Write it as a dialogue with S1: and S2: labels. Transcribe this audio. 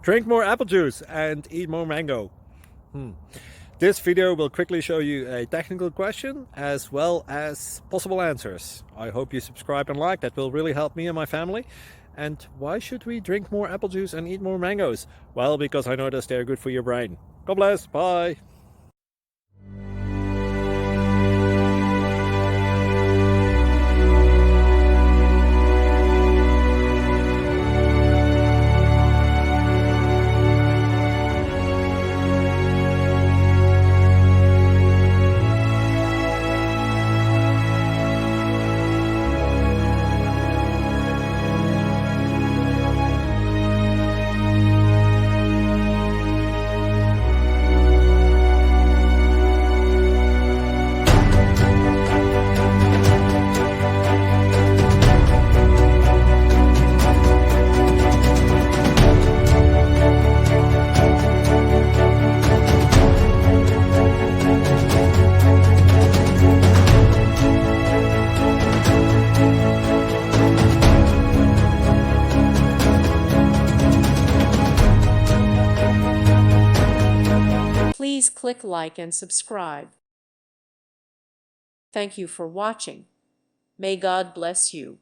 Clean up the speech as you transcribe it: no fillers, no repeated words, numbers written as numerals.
S1: Drink more apple juice and eat more mango. This video will quickly show you a technical question as well as possible answers. I hope you subscribe and like, that will really help me and my family. And why should we drink more apple juice and eat more mangoes? Well, because I noticed they're good for your brain. God bless, bye!
S2: Please click like and subscribe. Thank you for watching. May God bless you.